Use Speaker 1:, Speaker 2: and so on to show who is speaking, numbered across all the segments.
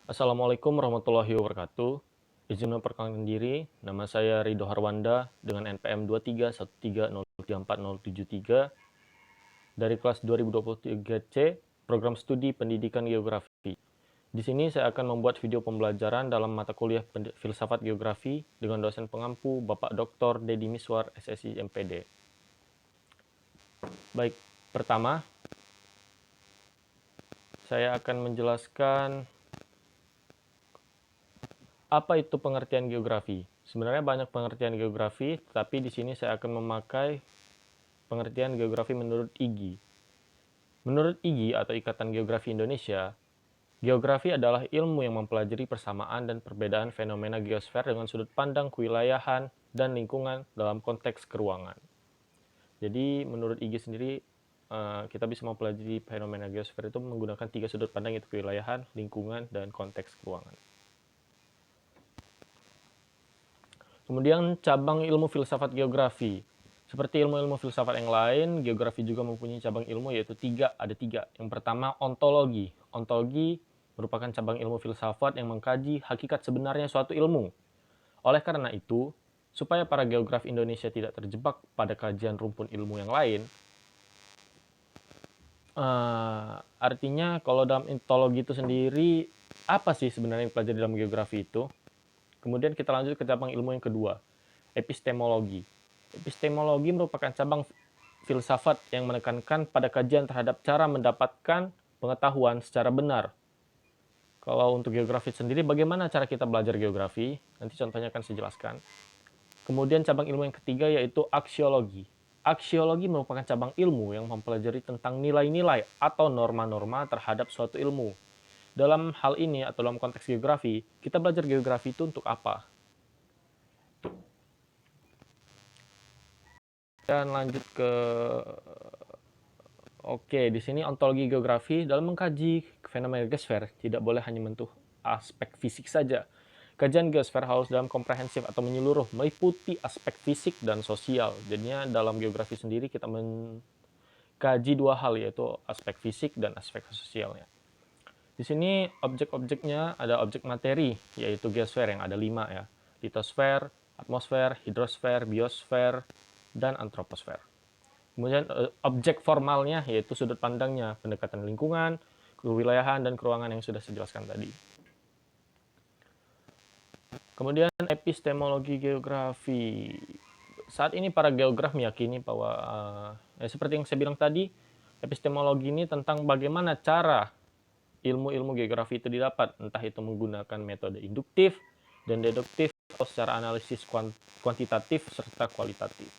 Speaker 1: Assalamualaikum warahmatullahi wabarakatuh. Izin memperkenalkan diri, nama saya Ridho Harwanda dengan NPM 2313034073 dari kelas 2023C, Program Studi Pendidikan Geografi. Di sini saya akan membuat video pembelajaran dalam mata kuliah Filsafat Geografi dengan dosen pengampu Bapak Dr. Deddy Miswar, SSI MPD. Baik, pertama saya akan menjelaskan apa itu pengertian geografi. Sebenarnya banyak pengertian geografi, tapi di sini saya akan memakai pengertian geografi menurut IGI. Menurut IGI atau Ikatan Geografi Indonesia, geografi adalah ilmu yang mempelajari persamaan dan perbedaan fenomena geosfer dengan sudut pandang kewilayahan dan lingkungan dalam konteks keruangan. Jadi menurut IGI sendiri, kita bisa mempelajari fenomena geosfer itu menggunakan 3 sudut pandang, yaitu kewilayahan, lingkungan, dan konteks keruangan. Kemudian cabang ilmu filsafat geografi. Seperti ilmu-ilmu filsafat yang lain, geografi juga mempunyai cabang ilmu, yaitu ada tiga. Yang pertama, ontologi. Ontologi merupakan cabang ilmu filsafat yang mengkaji hakikat sebenarnya suatu ilmu. Oleh karena itu, supaya para geograf Indonesia tidak terjebak pada kajian rumpun ilmu yang lain, artinya kalau dalam ontologi itu sendiri, apa sih sebenarnya yang dipelajari dalam geografi itu? Kemudian kita lanjut ke cabang ilmu yang kedua, epistemologi. Epistemologi merupakan cabang filsafat yang menekankan pada kajian terhadap cara mendapatkan pengetahuan secara benar. Kalau untuk geografi sendiri, bagaimana cara kita belajar geografi? Nanti contohnya akan saya jelaskan. Kemudian cabang ilmu yang ketiga yaitu aksiologi. Aksiologi merupakan cabang ilmu yang mempelajari tentang nilai-nilai atau norma-norma terhadap suatu ilmu. Dalam hal ini atau dalam konteks geografi, kita belajar geografi itu untuk apa? Dan lanjut ke di sini ontologi geografi dalam mengkaji fenomena geosfer tidak boleh hanya menyentuh aspek fisik saja. Kajian geosfer harus dalam komprehensif atau menyeluruh, meliputi aspek fisik dan sosial. Jadinya dalam geografi sendiri kita mengkaji dua hal, yaitu aspek fisik dan aspek sosialnya. Di sini objek-objeknya ada objek materi, yaitu geosfer yang ada 5 ya. Litosfer, atmosfer, hidrosfer, biosfer, dan antroposfer. Kemudian objek formalnya yaitu sudut pandangnya, pendekatan lingkungan, kewilayahan, dan keruangan yang sudah saya jelaskan tadi. Kemudian epistemologi geografi. Saat ini para geograf meyakini bahwa seperti yang saya bilang tadi, epistemologi ini tentang bagaimana cara ilmu-ilmu geografi itu didapat, entah itu menggunakan metode induktif dan deduktif atau secara analisis kuantitatif serta kualitatif.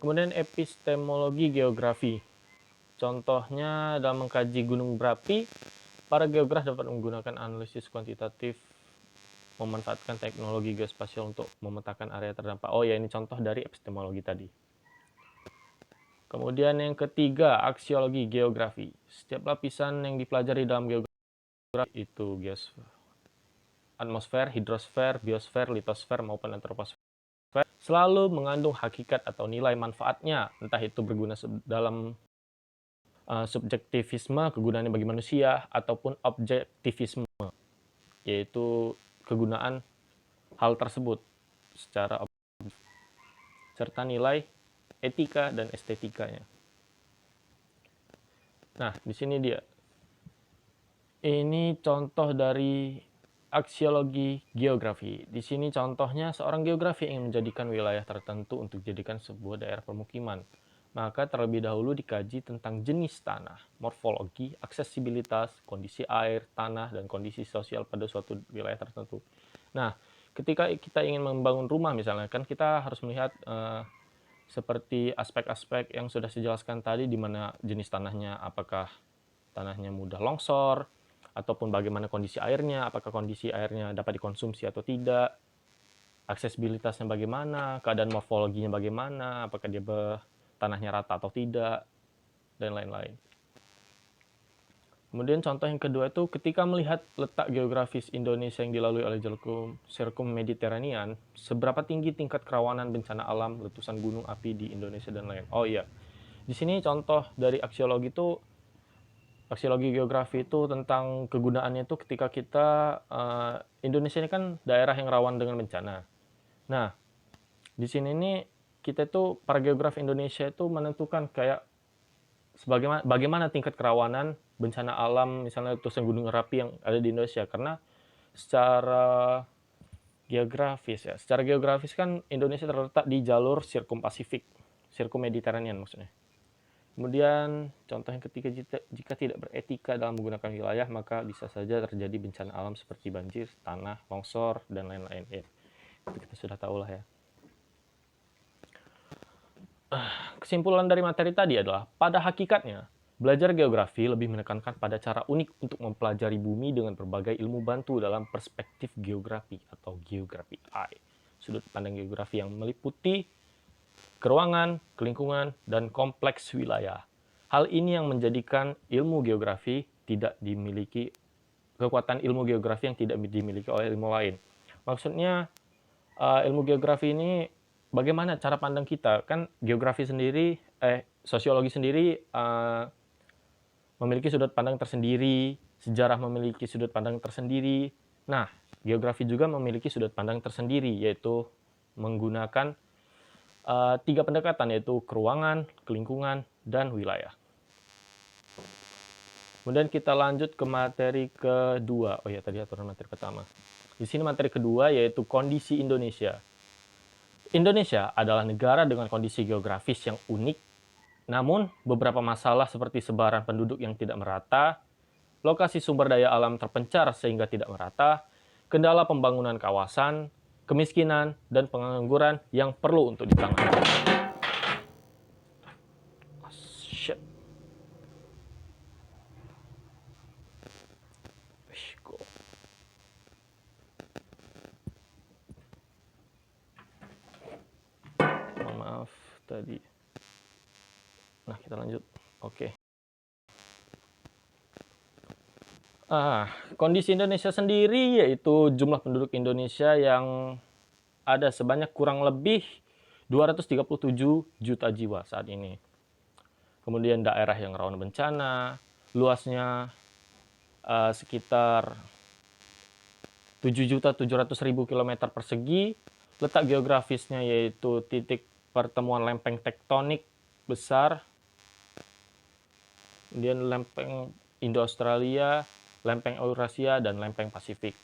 Speaker 1: Kemudian epistemologi geografi. Contohnya dalam mengkaji gunung berapi, para geograf dapat menggunakan analisis kuantitatif memanfaatkan teknologi geospasial untuk memetakan area terdampak. Oh ya, ini contoh dari epistemologi tadi. Kemudian yang ketiga, aksiologi geografi. Setiap lapisan yang dipelajari dalam geografi itu geosfer, atmosfer, hidrosfer, biosfer, litosfer maupun antroposfer selalu mengandung hakikat atau nilai manfaatnya, entah itu berguna dalam subjektivisme, kegunaannya bagi manusia, ataupun objektivisme, yaitu kegunaan hal tersebut secara objektif, serta nilai etika dan estetikanya. Nah, di sini dia. Ini contoh dari aksiologi geografi. Di sini contohnya seorang geografi ingin menjadikan wilayah tertentu untuk dijadikan sebuah daerah permukiman. Maka terlebih dahulu dikaji tentang jenis tanah, morfologi, aksesibilitas, kondisi air, tanah, dan kondisi sosial pada suatu wilayah tertentu. Nah, ketika kita ingin membangun rumah misalnya, kan kita harus melihat seperti aspek-aspek yang sudah saya jelaskan tadi, di mana jenis tanahnya, apakah tanahnya mudah longsor, ataupun bagaimana kondisi airnya, apakah kondisi airnya dapat dikonsumsi atau tidak, aksesibilitasnya bagaimana, keadaan morfologinya bagaimana, apakah dia tanahnya rata atau tidak, dan lain-lain. Kemudian contoh yang kedua itu ketika melihat letak geografis Indonesia yang dilalui oleh jalur Mediterranean, seberapa tinggi tingkat kerawanan bencana alam, letusan gunung api di Indonesia dan lain. Oh iya, Di sini contoh dari aksiologi geografi itu tentang kegunaannya itu ketika kita Indonesia ini kan daerah yang rawan dengan bencana. Nah, di sini nih kita itu para geograf Indonesia itu menentukan kayak bagaimana tingkat kerawanan bencana alam misalnya letusan gunung berapi yang ada di Indonesia, karena secara secara geografis kan Indonesia terletak di jalur sirkumpasifik, sirkumediterranean maksudnya. Kemudian contoh yang ketiga, jika tidak beretika dalam menggunakan wilayah, maka bisa saja terjadi bencana alam seperti banjir, tanah, longsor, dan lain-lain. Ya, itu kita sudah tahu lah ya. Kesimpulan dari materi tadi adalah, pada hakikatnya, belajar geografi lebih menekankan pada cara unik untuk mempelajari bumi dengan berbagai ilmu bantu dalam perspektif geografi atau geografi I. Sudut pandang geografi yang meliputi keruangan, kelingkungan, dan kompleks wilayah. Hal ini yang menjadikan ilmu geografi tidak dimiliki kekuatan ilmu geografi yang tidak dimiliki oleh ilmu lain. Maksudnya ilmu geografi ini bagaimana cara pandang kita, kan geografi sendiri, sosiologi sendiri memiliki sudut pandang tersendiri, sejarah memiliki sudut pandang tersendiri. Nah, geografi juga memiliki sudut pandang tersendiri, yaitu menggunakan 3 pendekatan, yaitu keruangan, kelingkungan, dan wilayah. Kemudian kita lanjut ke materi kedua. Oh ya, tadi aturan materi pertama. Di sini materi kedua yaitu kondisi Indonesia. Indonesia adalah negara dengan kondisi geografis yang unik, namun beberapa masalah seperti sebaran penduduk yang tidak merata, lokasi sumber daya alam terpencar sehingga tidak merata, kendala pembangunan kawasan, kemiskinan, dan pengangguran yang perlu untuk ditangani. Shit. Maaf tadi. Nah, kita lanjut. Oke. Kondisi Indonesia sendiri yaitu jumlah penduduk Indonesia yang ada sebanyak kurang lebih 237 juta jiwa saat ini. Kemudian daerah yang rawan bencana, luasnya sekitar 7.700.000 km persegi. Letak geografisnya yaitu titik pertemuan lempeng tektonik besar, kemudian lempeng Indo-Australia, lempeng Eurasia, dan lempeng Pasifik.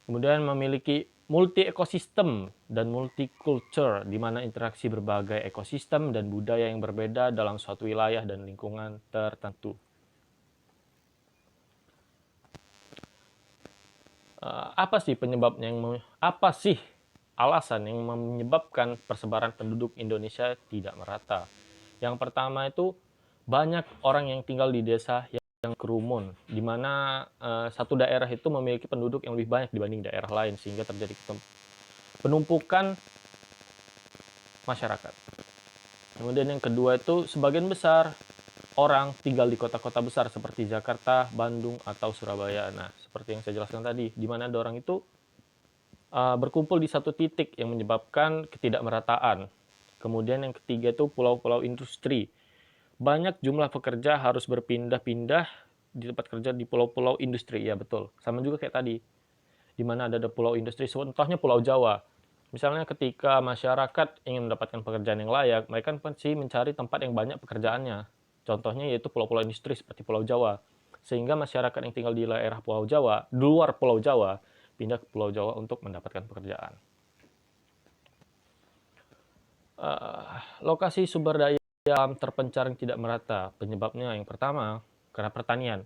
Speaker 1: Kemudian memiliki multi ekosistem dan multiculture, di mana interaksi berbagai ekosistem dan budaya yang berbeda dalam suatu wilayah dan lingkungan tertentu. Apa sih alasan yang menyebabkan persebaran penduduk Indonesia tidak merata? Yang pertama itu banyak orang yang tinggal di desa yang kerumun, di mana satu daerah itu memiliki penduduk yang lebih banyak dibanding daerah lain, sehingga terjadi penumpukan masyarakat. Kemudian yang kedua itu sebagian besar orang tinggal di kota-kota besar seperti Jakarta, Bandung, atau Surabaya. Nah, seperti yang saya jelaskan tadi, di mana ada orang itu berkumpul di satu titik yang menyebabkan ketidakmerataan. Kemudian yang ketiga itu pulau-pulau industri. Banyak jumlah pekerja harus berpindah-pindah di tempat kerja di pulau-pulau industri. Ya betul, sama juga kayak tadi, di mana ada pulau industri, contohnya Pulau Jawa. Misalnya ketika masyarakat ingin mendapatkan pekerjaan yang layak, mereka pasti mencari tempat yang banyak pekerjaannya. Contohnya yaitu pulau-pulau industri seperti Pulau Jawa. Sehingga masyarakat yang tinggal di daerah Pulau Jawa, di luar Pulau Jawa, pindah ke Pulau Jawa untuk mendapatkan pekerjaan. Lokasi sumber daya alam terpencar yang tidak merata. Penyebabnya yang pertama, karena pertanian.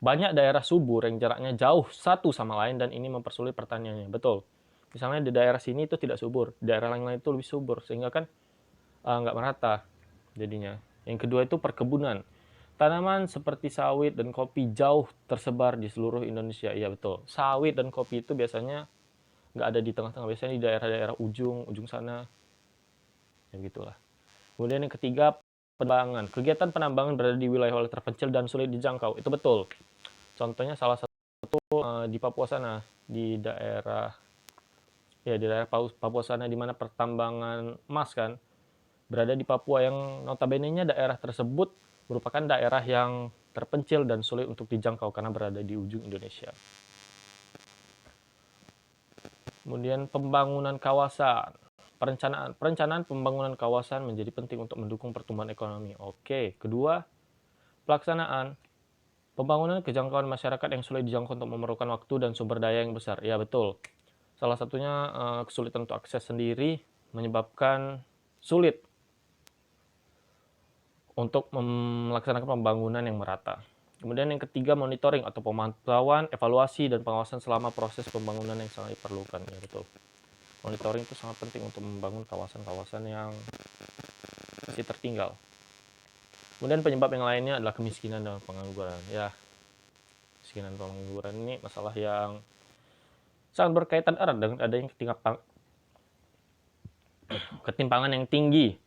Speaker 1: Banyak daerah subur yang jaraknya jauh satu sama lain dan ini mempersulit pertaniannya. Betul. Misalnya di daerah sini itu tidak subur, daerah lain-lain itu lebih subur, sehingga kan nggak merata jadinya. Yang kedua itu perkebunan. Tanaman seperti sawit dan kopi jauh tersebar di seluruh Indonesia. Iya betul. Sawit dan kopi itu biasanya nggak ada di tengah-tengah, biasanya di daerah-daerah ujung sana. Ya gitulah. Kemudian yang ketiga, penambangan. Kegiatan penambangan berada di wilayah terpencil dan sulit dijangkau. Itu betul. Contohnya salah satu di Papua sana, di daerah Papua sana, di mana pertambangan emas kan. berada di Papua yang notabene-nya daerah tersebut merupakan daerah yang terpencil dan sulit untuk dijangkau karena berada di ujung Indonesia. Kemudian pembangunan kawasan. Perencanaan pembangunan kawasan menjadi penting untuk mendukung pertumbuhan ekonomi. Oke, kedua, pelaksanaan. Pembangunan kejangkauan masyarakat yang sulit dijangkau untuk memerlukan waktu dan sumber daya yang besar. Ya, betul. Salah satunya kesulitan untuk akses sendiri menyebabkan sulit untuk melaksanakan pembangunan yang merata. Kemudian yang ketiga, monitoring atau pemantauan, evaluasi, dan pengawasan selama proses pembangunan yang sangat diperlukan. Ya, betul. Monitoring itu sangat penting untuk membangun kawasan-kawasan yang masih tertinggal. Kemudian penyebab yang lainnya adalah kemiskinan dan pengangguran. Ya, kemiskinan dan pengangguran ini masalah yang sangat berkaitan erat dengan adanya ketimpangan yang tinggi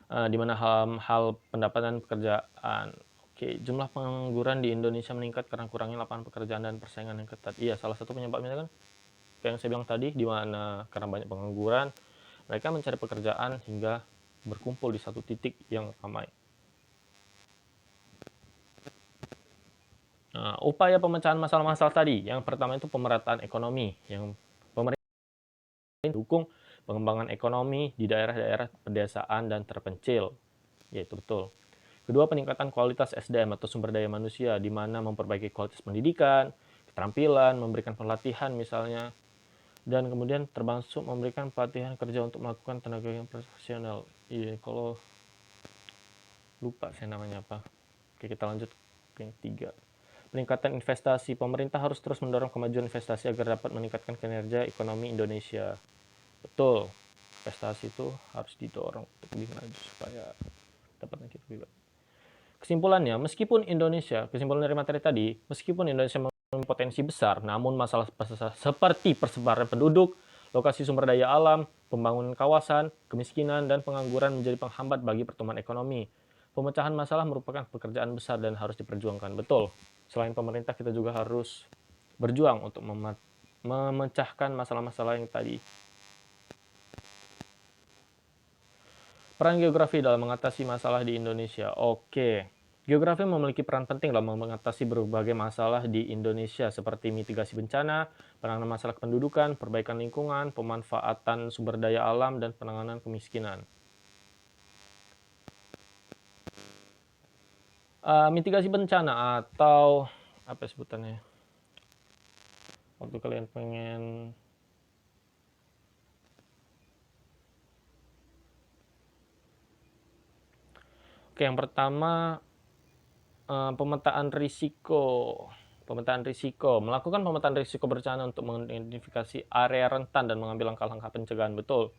Speaker 1: di mana hal pendapatan pekerjaan. Oke, jumlah pengangguran di Indonesia meningkat karena kurangnya lapangan pekerjaan dan persaingan yang ketat. Iya, salah satu penyebabnya kan kayak yang saya bilang tadi, di mana karena banyak pengangguran, mereka mencari pekerjaan hingga berkumpul di satu titik yang ramai. Nah, upaya pemecahan masalah-masalah tadi, yang pertama itu pemerataan ekonomi, yang pemerintah mendukung pengembangan ekonomi di daerah-daerah pedesaan dan terpencil, yaitu betul. Kedua, peningkatan kualitas SDM atau sumber daya manusia, di mana memperbaiki kualitas pendidikan, keterampilan, memberikan pelatihan misalnya, dan kemudian termasuk memberikan pelatihan kerja untuk melakukan tenaga yang profesional. Iya, kalau lupa saya namanya apa. Oke, kita lanjut ke yang ketiga. Peningkatan investasi. Pemerintah harus terus mendorong kemajuan investasi agar dapat meningkatkan kinerja ekonomi Indonesia. Betul, investasi itu harus didorong untuk lebih maju supaya dapat lebih baik. Kesimpulannya, kesimpulan dari materi tadi, meskipun Indonesia memiliki potensi besar, namun masalah seperti persebaran penduduk, lokasi sumber daya alam, pembangunan kawasan, kemiskinan, dan pengangguran menjadi penghambat bagi pertumbuhan ekonomi. Pemecahan masalah merupakan pekerjaan besar dan harus diperjuangkan. Betul, selain pemerintah kita juga harus berjuang untuk memecahkan masalah-masalah yang tadi. Peran geografi dalam mengatasi masalah di Indonesia. Oke, geografi memiliki peran penting dalam mengatasi berbagai masalah di Indonesia seperti mitigasi bencana, penanganan masalah kependudukan, perbaikan lingkungan, pemanfaatan sumber daya alam, dan penanganan kemiskinan. Mitigasi bencana atau apa sebutannya? Waktu kalian pengen Oke, yang pertama pemetaan risiko. Melakukan pemetaan risiko bencana untuk mengidentifikasi area rentan dan mengambil langkah-langkah pencegahan. Betul.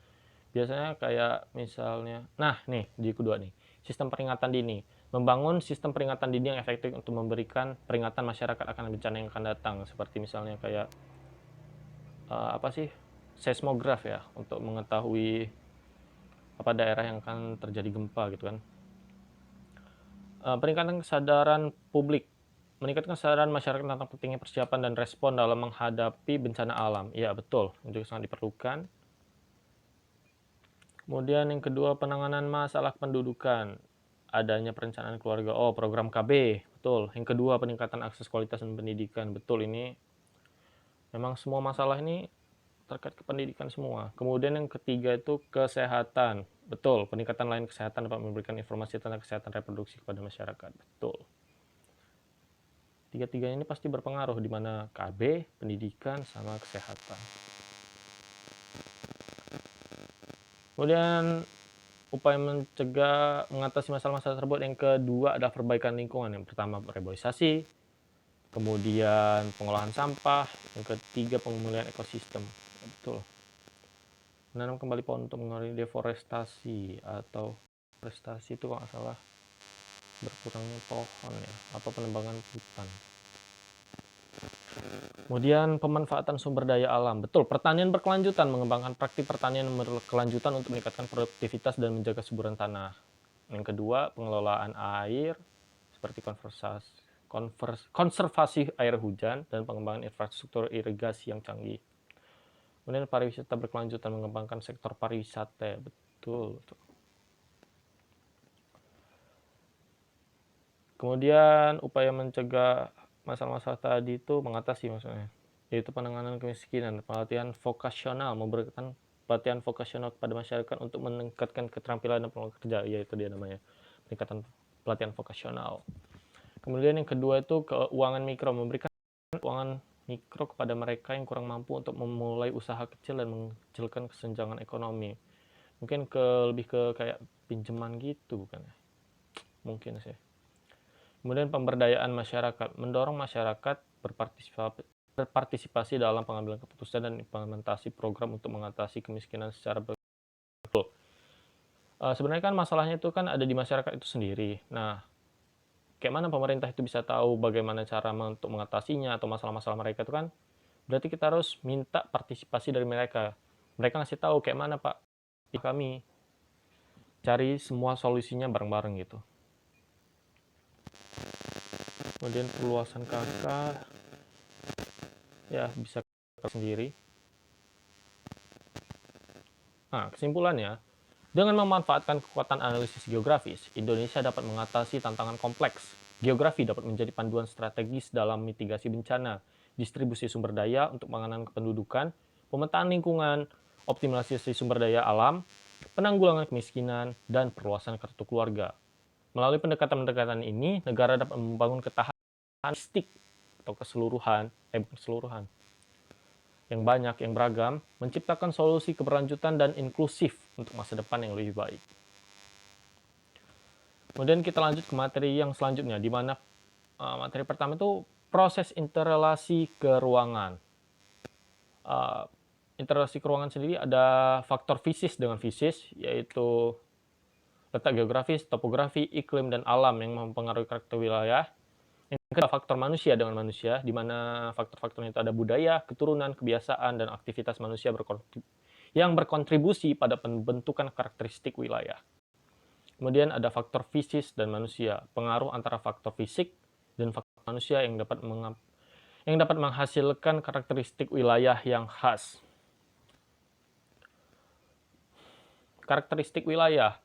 Speaker 1: Biasanya kayak misalnya, nah nih di kedua nih, sistem peringatan dini. Membangun sistem peringatan dini yang efektif untuk memberikan peringatan masyarakat akan bencana yang akan datang. Seperti misalnya kayak apa sih, seismograf ya, untuk mengetahui apa daerah yang akan terjadi gempa gitu kan. Peningkatan kesadaran publik. Meningkatkan kesadaran masyarakat tentang pentingnya persiapan dan respon dalam menghadapi bencana alam. Iya, betul. Itu sangat diperlukan. Kemudian yang kedua, penanganan masalah pendudukan. Adanya perencanaan keluarga. Oh, program KB. Betul. Yang kedua, peningkatan akses kualitas dan pendidikan. Betul, ini memang semua masalah ini terkait ke pendidikan semua. Kemudian yang ketiga itu kesehatan. Betul, peningkatan layanan kesehatan dapat memberikan informasi tentang kesehatan reproduksi kepada masyarakat. Betul. Tiga-tiganya ini pasti berpengaruh, di mana KB, pendidikan, sama kesehatan. Kemudian upaya mencegah mengatasi masalah-masalah tersebut, yang kedua adalah perbaikan lingkungan. Yang pertama reboisasi, kemudian pengolahan sampah, yang ketiga pemulihan ekosistem. Betul. Menanam kembali pohon untuk mengurangi deforestasi, atau deforestasi itu kalau nggak salah berkurangnya pohon ya, apa penebangan hutan. Kemudian pemanfaatan sumber daya alam. Betul, pertanian berkelanjutan, mengembangkan praktik pertanian berkelanjutan untuk meningkatkan produktivitas dan menjaga suburan tanah. Yang kedua, pengelolaan air seperti konservasi air hujan dan pengembangan infrastruktur irigasi yang canggih. Kemudian pariwisata berkelanjutan, mengembangkan sektor pariwisata. Betul. Kemudian upaya mencegah masalah-masalah tadi itu mengatasi maksudnya, yaitu penanganan kemiskinan, pelatihan vokasional, memberikan pelatihan vokasional kepada masyarakat untuk meningkatkan keterampilan dan peluang kerja, yaitu dia namanya peningkatan pelatihan vokasional. Kemudian yang kedua itu keuangan mikro, memberikan keuangan mikro kepada mereka yang kurang mampu untuk memulai usaha kecil dan mengecilkan kesenjangan ekonomi. Mungkin lebih ke kayak pinjaman gitu bukan ya? Mungkin sih. Kemudian pemberdayaan masyarakat, mendorong masyarakat berpartisipasi dalam pengambilan keputusan dan implementasi program untuk mengatasi kemiskinan secara betul. Sebenarnya kan masalahnya itu kan ada di masyarakat itu sendiri. Nah, kayak mana pemerintah itu bisa tahu bagaimana cara untuk mengatasinya atau masalah-masalah mereka itu kan? Berarti kita harus minta partisipasi dari mereka. Mereka ngasih tahu kayak mana Pak, kami cari semua solusinya bareng-bareng gitu. Kemudian perluasan KK, ya bisa sendiri. Nah, kesimpulannya, dengan memanfaatkan kekuatan analisis geografis, Indonesia dapat mengatasi tantangan kompleks. Geografi dapat menjadi panduan strategis dalam mitigasi bencana, distribusi sumber daya untuk penanganan kependudukan, pemetaan lingkungan, optimalisasi sumber daya alam, penanggulangan kemiskinan, dan perluasan kartu keluarga. Melalui pendekatan-pendekatan ini, negara dapat membangun ketahanan logistik atau keseluruhan yang banyak, yang beragam, menciptakan solusi keberlanjutan dan inklusif untuk masa depan yang lebih baik. Kemudian kita lanjut ke materi yang selanjutnya, di mana materi pertama itu proses interrelasi ke ruangan. Interrelasi ke ruangan sendiri ada faktor fisis dengan fisis, yaitu letak geografis, topografi, iklim, dan alam yang mempengaruhi karakter wilayah. Yang kedua, faktor manusia dengan manusia, di mana faktor-faktornya itu ada budaya, keturunan, kebiasaan, dan aktivitas manusia yang berkontribusi pada pembentukan karakteristik wilayah. Kemudian ada faktor fisis dan manusia, pengaruh antara faktor fisik dan faktor manusia yang dapat menghasilkan karakteristik wilayah yang khas. Karakteristik wilayah,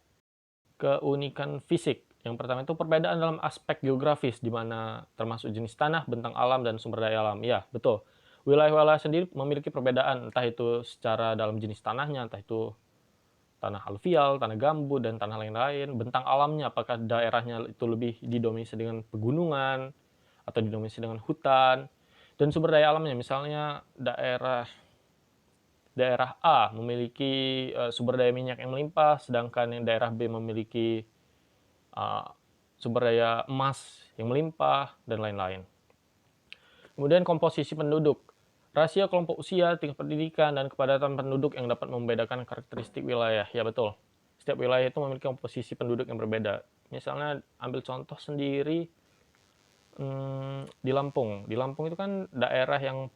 Speaker 1: keunikan fisik. Yang pertama itu perbedaan dalam aspek geografis, di mana termasuk jenis tanah, bentang alam, dan sumber daya alam. Ya, betul. Wilayah-wilayah sendiri memiliki perbedaan, entah itu secara dalam jenis tanahnya, entah itu tanah aluvial, tanah gambut, dan tanah lain-lain. Bentang alamnya, apakah daerahnya itu lebih didominasi dengan pegunungan, atau didominasi dengan hutan. Dan sumber daya alamnya, misalnya daerah A memiliki sumber daya minyak yang melimpah, sedangkan yang daerah B memiliki sumber daya emas yang melimpah, dan lain-lain. Kemudian komposisi penduduk, rasio kelompok usia, tingkat pendidikan, dan kepadatan penduduk yang dapat membedakan karakteristik wilayah. Ya betul, setiap wilayah itu memiliki komposisi penduduk yang berbeda. Misalnya ambil contoh sendiri di Lampung. Di Lampung itu kan daerah yang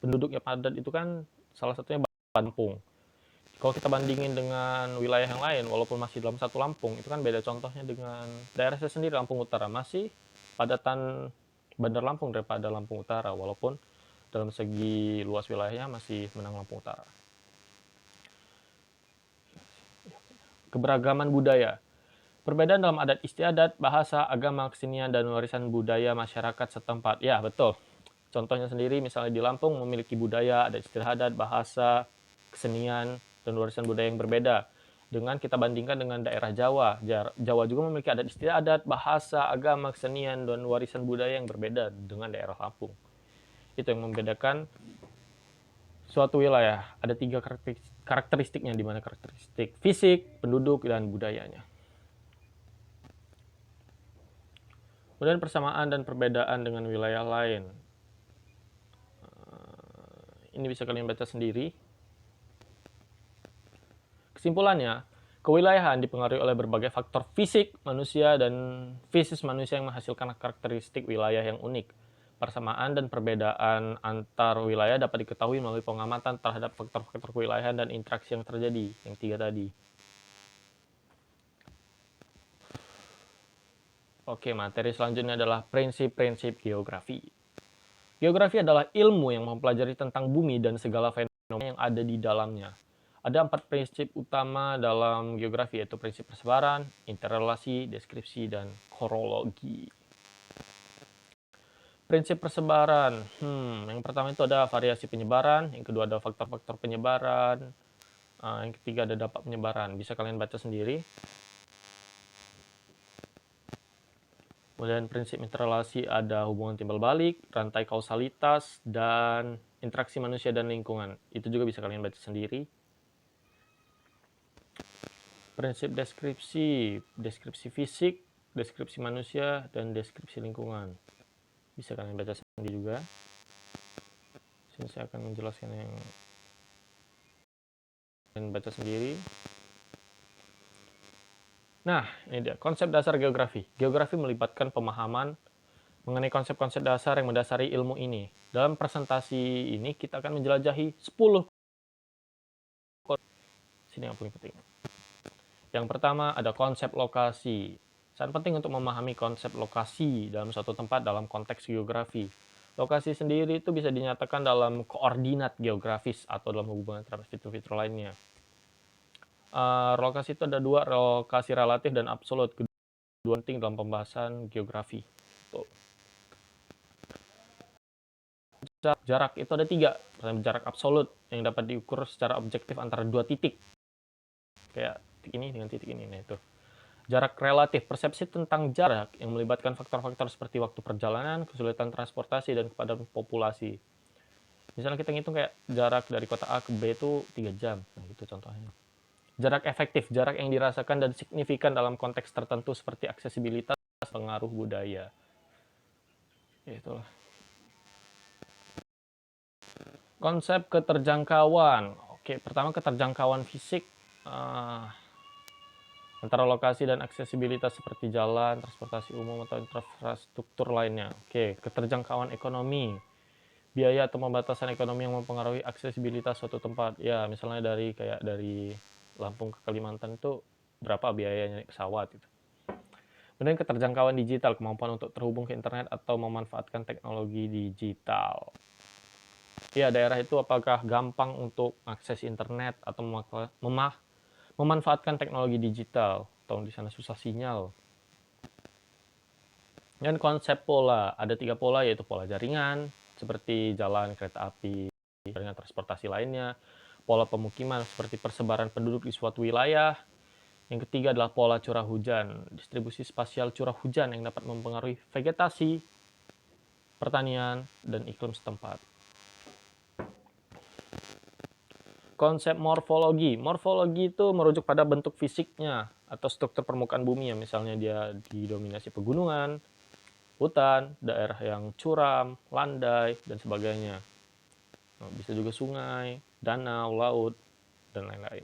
Speaker 1: penduduknya padat itu kan salah satunya Lampung. Kalau kita bandingin dengan wilayah yang lain, walaupun masih dalam satu Lampung, itu kan beda contohnya dengan daerah saya sendiri, Lampung Utara. Masih padatan Bandar Lampung daripada Lampung Utara, walaupun dalam segi luas wilayahnya masih menang Lampung Utara. Keberagaman budaya. Perbedaan dalam adat istiadat, bahasa, agama, kesenian, dan warisan budaya masyarakat setempat. Ya, betul. Contohnya sendiri, misalnya di Lampung memiliki budaya, adat istiadat, bahasa, kesenian, dan warisan budaya yang berbeda. Dengan kita bandingkan dengan daerah Jawa. Jawa juga memiliki adat istiadat, bahasa, agama, kesenian, dan warisan budaya yang berbeda dengan daerah Lampung. Itu yang membedakan suatu wilayah. Ada 3 karakteristiknya, di mana karakteristik fisik, penduduk, dan budayanya. Kemudian persamaan dan perbedaan dengan wilayah lain. Ini bisa kalian baca sendiri. Kesimpulannya, kewilayahan dipengaruhi oleh berbagai faktor fisik manusia dan fisis manusia yang menghasilkan karakteristik wilayah yang unik. Persamaan dan perbedaan antar wilayah dapat diketahui melalui pengamatan terhadap faktor-faktor kewilayahan dan interaksi yang terjadi, yang 3 tadi. Oke, materi selanjutnya adalah prinsip-prinsip geografi. Geografi adalah ilmu yang mempelajari tentang bumi dan segala fenomena yang ada di dalamnya. Ada 4 prinsip utama dalam geografi, yaitu prinsip persebaran, interrelasi, deskripsi, dan korologi. Prinsip persebaran, yang pertama itu ada variasi penyebaran, yang kedua ada faktor-faktor penyebaran, yang ketiga ada dampak penyebaran. Bisa kalian baca sendiri. Kemudian prinsip interrelasi ada hubungan timbal balik, rantai kausalitas, dan interaksi manusia dan lingkungan. Itu juga bisa kalian baca sendiri. Prinsip deskripsi, deskripsi fisik, deskripsi manusia, dan deskripsi lingkungan. Bisa kalian baca sendiri juga. Sini saya akan menjelaskan yang kalian baca sendiri. Nah, ini dia konsep dasar geografi. Geografi melibatkan pemahaman mengenai konsep-konsep dasar yang mendasari ilmu ini. Dalam presentasi ini kita akan menjelajahi 10 sini yang paling penting. Yang pertama ada konsep lokasi. Sangat penting untuk memahami konsep lokasi dalam suatu tempat dalam konteks geografi. Lokasi sendiri itu bisa dinyatakan dalam koordinat geografis atau dalam hubungan terhadap fitur-fitur lainnya. Lokasi itu ada dua, lokasi relatif dan absolut. Kedua penting dalam pembahasan geografi. Jarak itu ada 3. Pertama, jarak absolut yang dapat diukur secara objektif antara 2 titik. Kayak titik ini dengan titik ini. Nah, itu. Jarak relatif, persepsi tentang jarak yang melibatkan faktor-faktor seperti waktu perjalanan, kesulitan transportasi, dan kepadatan populasi. Misalnya kita ngitung kayak jarak dari kota A ke B itu 3 jam. Nah, itu contohnya. Jarak efektif, jarak yang dirasakan dan signifikan dalam konteks tertentu seperti aksesibilitas, pengaruh budaya. Ya, itulah. Konsep keterjangkauan. Oke, pertama keterjangkauan fisik. Antara lokasi dan aksesibilitas seperti jalan, transportasi umum, atau infrastruktur lainnya. Oke, keterjangkauan ekonomi. Biaya atau pembatasan ekonomi yang mempengaruhi aksesibilitas suatu tempat. Ya, misalnya dari Lampung ke Kalimantan itu berapa biayanya pesawat gitu. Kemudian keterjangkauan digital, kemampuan untuk terhubung ke internet atau memanfaatkan teknologi digital. Ya, daerah itu apakah gampang untuk akses internet atau memanfaatkan teknologi digital, atau di sana susah sinyal. Dan konsep pola, ada 3 pola, yaitu pola jaringan seperti jalan, kereta api, jaringan transportasi lainnya. Pola pemukiman seperti persebaran penduduk di suatu wilayah. Yang ketiga adalah pola curah hujan, distribusi spasial curah hujan yang dapat mempengaruhi vegetasi, pertanian, dan iklim setempat. Konsep morfologi. Morfologi itu merujuk pada bentuk fisiknya atau struktur permukaan bumi ya. Misalnya dia didominasi pegunungan, hutan, daerah yang curam, landai, dan sebagainya. Nah, bisa juga sungai, danau, laut, dan lain-lain.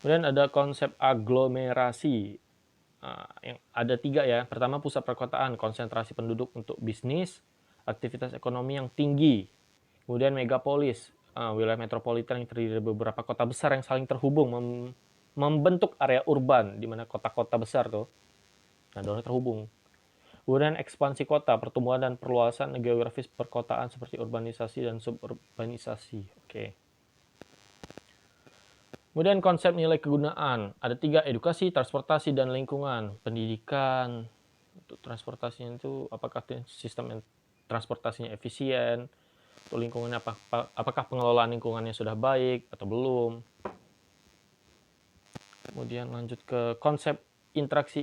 Speaker 1: Kemudian ada konsep aglomerasi. Yang ada 3 ya. Pertama, pusat perkotaan, konsentrasi penduduk untuk bisnis, aktivitas ekonomi yang tinggi. Kemudian megapolis, wilayah metropolitan yang terdiri dari beberapa kota besar yang saling terhubung membentuk area urban, di mana kota-kota besar tuh, nah terhubung. Kemudian ekspansi kota, pertumbuhan dan perluasan geografis perkotaan seperti urbanisasi dan suburbanisasi. Oke. Kemudian konsep nilai kegunaan, ada 3, edukasi, transportasi, dan lingkungan. Pendidikan, untuk transportasinya itu apakah sistem transportasinya efisien, untuk lingkungannya apakah pengelolaan lingkungannya sudah baik atau belum. Kemudian lanjut ke konsep interaksi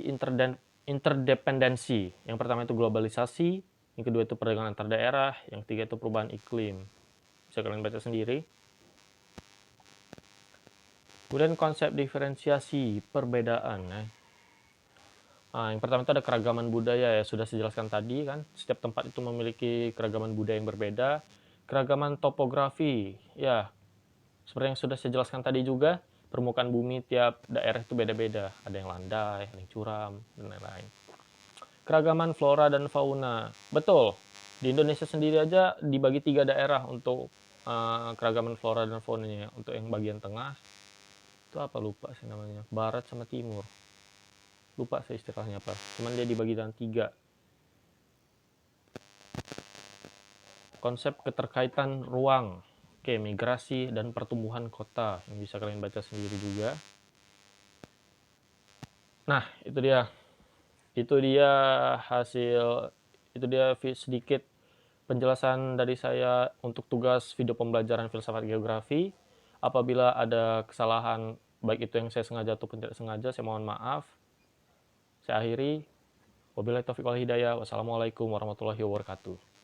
Speaker 1: interdependensi. Yang pertama itu globalisasi, yang kedua itu perdagangan antar daerah, yang ketiga itu perubahan iklim. Bisa kalian baca sendiri. Kemudian konsep diferensiasi perbedaan. Yang pertama itu ada keragaman budaya ya, sudah saya jelaskan tadi kan. Setiap tempat itu memiliki keragaman budaya yang berbeda. Keragaman topografi, ya seperti yang sudah saya jelaskan tadi juga, permukaan bumi tiap daerah itu beda-beda. Ada yang landai, ada yang curam, dan lain-lain. Keragaman flora dan fauna, betul. Di Indonesia sendiri aja dibagi 3 daerah untuk keragaman flora dan faunanya. Untuk yang bagian tengah, itu apa lupa sih namanya, barat sama timur. Lupa saya istilahnya apa, cuman dia dibagi dalam 3. Konsep keterkaitan ruang. Oke, migrasi dan pertumbuhan kota, yang bisa kalian baca sendiri juga. Nah, itu dia. Itu dia hasil, itu dia sedikit penjelasan dari saya untuk tugas video pembelajaran filsafat geografi. Apabila ada kesalahan, baik itu yang saya sengaja ataupun tidak sengaja, saya mohon maaf. Saya akhiri. Wabillahi taufiq wal hidayah. Wassalamualaikum warahmatullahi wabarakatuh.